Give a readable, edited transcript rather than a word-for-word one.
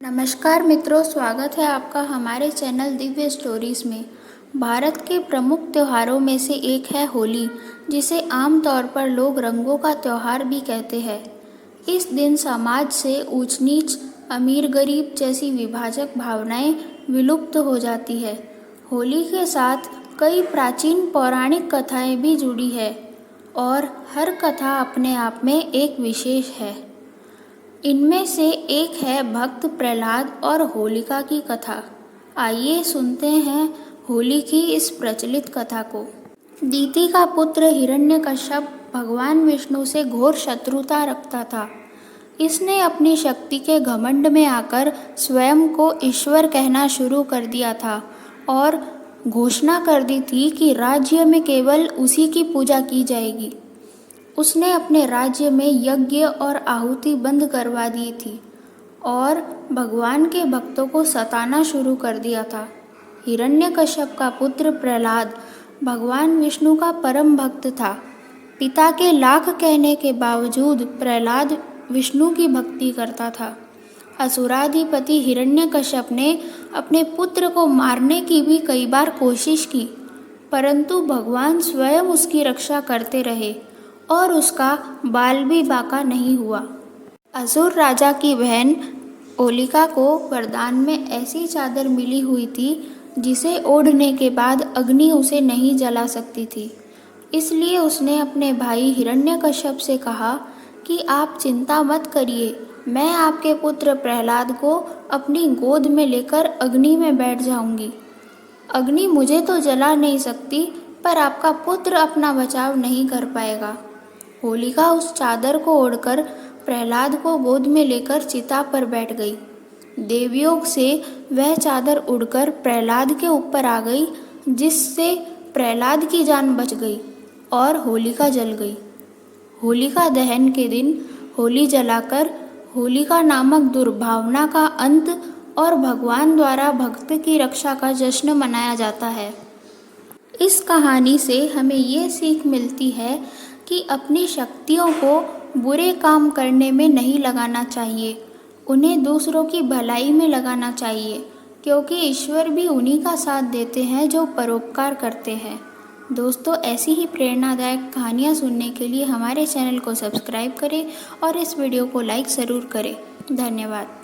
नमस्कार मित्रों, स्वागत है आपका हमारे चैनल दिव्य स्टोरीज में। भारत के प्रमुख त्योहारों में से एक है होली, जिसे आमतौर पर लोग रंगों का त्योहार भी कहते हैं। इस दिन समाज से ऊंच नीच, अमीर गरीब जैसी विभाजक भावनाएं विलुप्त हो जाती है। होली के साथ कई प्राचीन पौराणिक कथाएं भी जुड़ी है और हर कथा अपने आप में एक विशेष है। इनमें से एक है भक्त प्रहलाद और होलिका की कथा। आइए सुनते हैं होली की इस प्रचलित कथा को। दीति का पुत्र हिरण्यकश्यप भगवान विष्णु से घोर शत्रुता रखता था। इसने अपनी शक्ति के घमंड में आकर स्वयं को ईश्वर कहना शुरू कर दिया था और घोषणा कर दी थी कि राज्य में केवल उसी की पूजा की जाएगी। उसने अपने राज्य में यज्ञ और आहुति बंद करवा दी थी और भगवान के भक्तों को सताना शुरू कर दिया था। हिरण्यकश्यप का पुत्र प्रहलाद भगवान विष्णु का परम भक्त था। पिता के लाख कहने के बावजूद प्रहलाद विष्णु की भक्ति करता था। असुराधिपति हिरण्यकश्यप ने अपने पुत्र को मारने की भी कई बार कोशिश की, परंतु भगवान स्वयं उसकी रक्षा करते रहे और उसका बाल भी बांका नहीं हुआ। असुर राजा की बहन होलिका को वरदान में ऐसी चादर मिली हुई थी जिसे ओढ़ने के बाद अग्नि उसे नहीं जला सकती थी। इसलिए उसने अपने भाई हिरण्यकश्यप से कहा कि आप चिंता मत करिए, मैं आपके पुत्र प्रहलाद को अपनी गोद में लेकर अग्नि में बैठ जाऊंगी। अग्नि मुझे तो जला नहीं सकती, पर आपका पुत्र अपना बचाव नहीं कर पाएगा। होलिका उस चादर को ओढ़कर प्रहलाद को गोद में लेकर चिता पर बैठ गई। देवयोग से वह चादर उड़कर प्रहलाद के ऊपर आ गई, जिससे प्रहलाद की जान बच गई और होलिका जल गई। होलिका दहन के दिन होली जलाकर होलिका नामक दुर्भावना का अंत और भगवान द्वारा भक्त की रक्षा का जश्न मनाया जाता है। इस कहानी से हमें ये सीख मिलती है कि अपनी शक्तियों को बुरे काम करने में नहीं लगाना चाहिए, उन्हें दूसरों की भलाई में लगाना चाहिए, क्योंकि ईश्वर भी उन्हीं का साथ देते हैं जो परोपकार करते हैं। दोस्तों, ऐसी ही प्रेरणादायक कहानियाँ सुनने के लिए हमारे चैनल को सब्सक्राइब करें और इस वीडियो को लाइक ज़रूर करें। धन्यवाद।